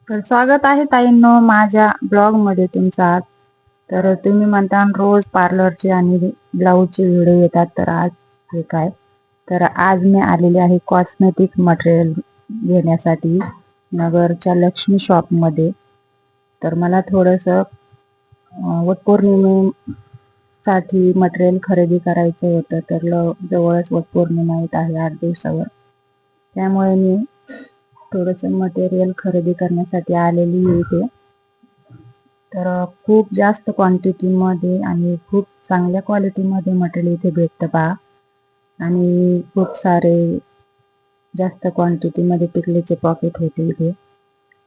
तर स्वागत आहे ताईंनो माझ्या ब्लॉग मध्ये तुमचा आज. तर तुम्ही म्हणता रोज पार्लरचे आणि ब्लाऊजचे व्हिडिओ येतात, तर आज हे काय, तर आज मी आलेले आहे कॉस्मेटिक मटेरियल घेण्यासाठी नगरच्या लक्ष्मी शॉप मध्ये. तर मला थोडंसं वटपौर्णिमेसाठी मटेरियल खरेदी करायचं होतं. तर जवळच वटपौर्णिमा येत आहे 8 दिवसावर, त्यामुळे मी थोडंसं मटेरियल खरेदी करण्यासाठी आलेली इथे. तर खूप जास्त क्वांटिटीमध्ये आणि खूप चांगल्या क्वालिटीमध्ये मटेरियल इथे भेटतं पहा. आणि खूप सारे जास्त क्वांटिटीमध्ये टिकलीचे पॉकेट होते इथे.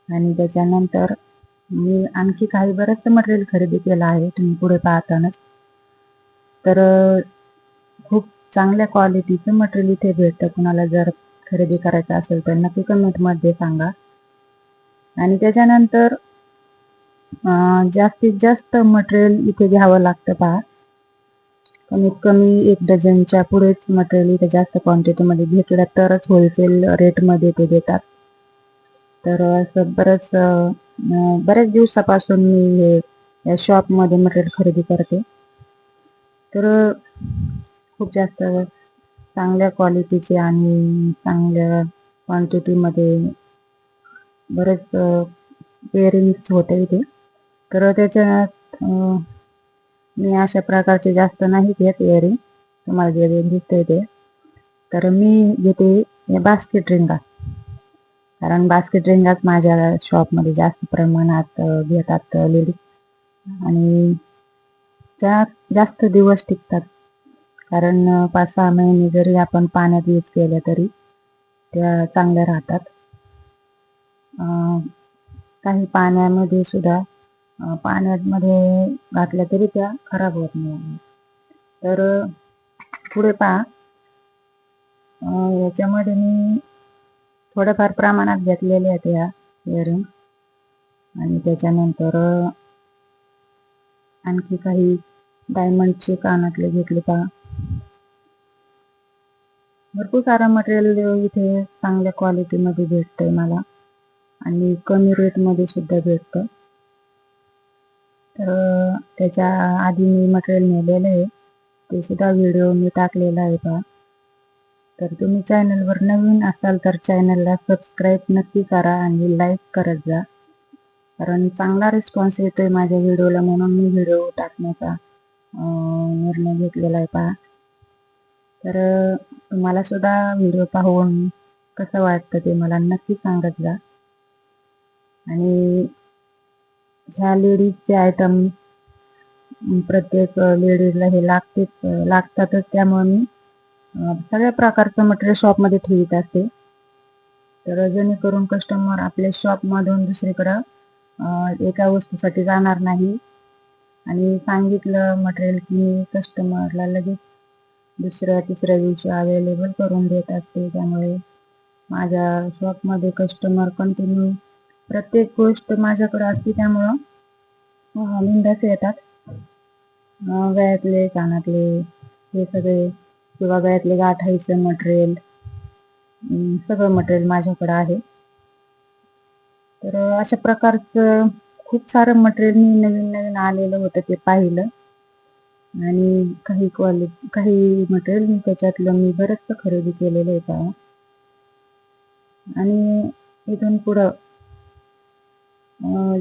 आणि त्याच्यानंतर मी आणखी काही बरंचसं मटेरियल खरेदी केलं आहे, तुम्ही पुढे पाहतानाच. तर खूप चांगल्या क्वालिटीचं मटेरियल इथे भेटतं. कुणाला जर खरेदी करायचं असेल तर नक्की कमेंटमध्ये सांगा. आणि त्याच्यानंतर जास्तीत जास्त मटेरियल इथे घ्यावं लागतं पहा. कमीत कमी 1 डझनच्या पुढेच मटेरियल इथे जास्त क्वांटिटीमध्ये घेतलं तरच होलसेल रेटमध्ये ते देतात. तर असं बऱ्याच दिवसापासून मी हे या शॉपमध्ये मटेरियल खरेदी करते. तर खूप जास्त चांगल्या क्वालिटीचे आणि चांगल्या क्वांटिटीमध्ये बरेच इयरिंग्स होते इथे. तर त्याच्यात मी अशा प्रकारचे जास्त नाही घेत इयरिंग, तुम्हाला जे दिसतंय ते. तर मी घेते बास्केट रिंगा, कारण बास्केट रिंगाच माझ्या शॉपमध्ये जास्त प्रमाणात घेतात लेडीज. आणि त्या जास्त दिवस टिकतात, कारण 5-6 महिने जरी आपण पाण्यात यूज केल्या तरी त्या चांगल्या राहतात. काही पाण्यामध्ये सुद्धा पाण्यामध्ये घातल्या तरी त्या खराब होत नाही. तर पुढे पहा, याच्यामध्ये मी थोड्याफार प्रमाणात घेतलेल्या आहेत या इयरिंग. आणि त्याच्यानंतर आणखी काही डायमंडचे कानातले घेतले पहा. भरपूर सारं मटेरियल इथे चांगल्या क्वालिटीमध्ये भेटतंय मला, आणि कमी रेटमध्ये सुद्धा भेटतं. तर त्याच्या आधी मी मटेरियल नेलेलं आहे, ते सुद्धा व्हिडिओ मी टाकलेला आहे पहा. तर तुम्ही चॅनलवर नवीन असाल तर चॅनलला सबस्क्राईब नक्की करा आणि लाईक करत जा, कारण चांगला रिस्पॉन्स येतोय माझ्या व्हिडिओला, म्हणून मी व्हिडिओ टाकण्याचा निर्णय घेतलेला आहे पहा. तर तुम्हाला सुद्धा व्हिडिओ पाहून कसं वाटतं ते मला नक्की सांगत जा. आणि ह्या लेडीजचे आयटम प्रत्येक लेडीजला हे लागतातच, त्यामुळे मी सगळ्या प्रकारचं मटेरियल शॉपमध्ये ठेवीत असते. तर जेणेकरून कस्टमर आपल्या शॉपमधून दुसरीकडं एका वस्तूसाठी जाणार नाही. आणि सांगितलं मटेरियल की कस्टमरला लगेच दुसऱ्या-तिसऱ्या दिवशी अवेलेबल करून देत असते. त्यामुळे माझ्या शॉपमध्ये कस्टमर कंटिन्यू प्रत्येक गोष्ट माझ्याकडे असते, त्यामुळं बिनधास्त येतात. गळ्यातले, कानातले हे सगळे, किंवा गळ्यातले गाठायचं मटेरियल, सगळं मटेरियल माझ्याकडे आहे. तर अशा प्रकारचं खूप सारं मटेरियल मी नवीन आलेलं होतं ते पाहिलं. आणि काही मटेरियल मी त्याच्यातलं बरंचसं खरेदी केलेलं आहे पहा. आणि इथून पुढं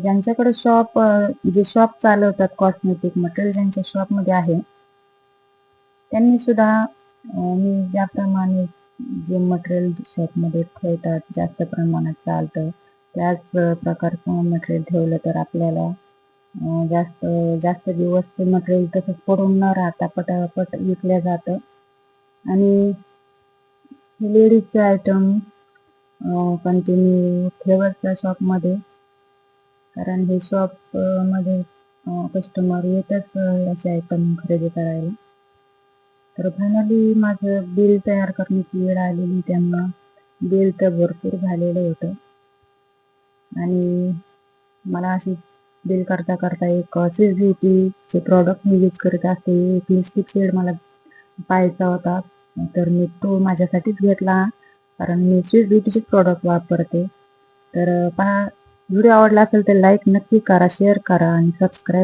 ज्यांच्याकडे जे शॉप चालवतात, कॉस्मेटिक मटेरियल ज्यांच्या शॉपमध्ये आहे, त्यांनी सुद्धा मी ज्याप्रमाणे जे मटेरियल शॉपमध्ये ठेवतात, जास्त प्रमाणात चालतं त्याच प्रकारचं मटेरियल ठेवलं तर आपल्याला जास्त जास्त दिवस ते मटेरियल तसंच पडून न राहता पटापट विकल्या जातं. आणि लेडीजचे आयटम कंटिन्यू ठेवायचं शॉपमध्ये, कारण हे शॉप मध्ये कस्टमर येतात असे आयटम खरेदी करायला. तर फायनली माझं बिल तयार करण्याची वेळ आलेली, त्यामुळं बिल तर भरपूर झालेलं होतं. आणि मला अशी बिल करता करता एक स्विस ब्युटीचे प्रॉडक्ट मी यूज करत असते. एक लिपस्टिक शेड मला पाहायचा होता, तर मी तो माझ्यासाठीच घेतला, कारण मी स्विस ब्युटीचेच प्रॉडक्ट वापरते. तर पहा, व्हिडिओ आवडला असेल तर लाईक नक्की करा, शेअर करा आणि सबस्क्राईब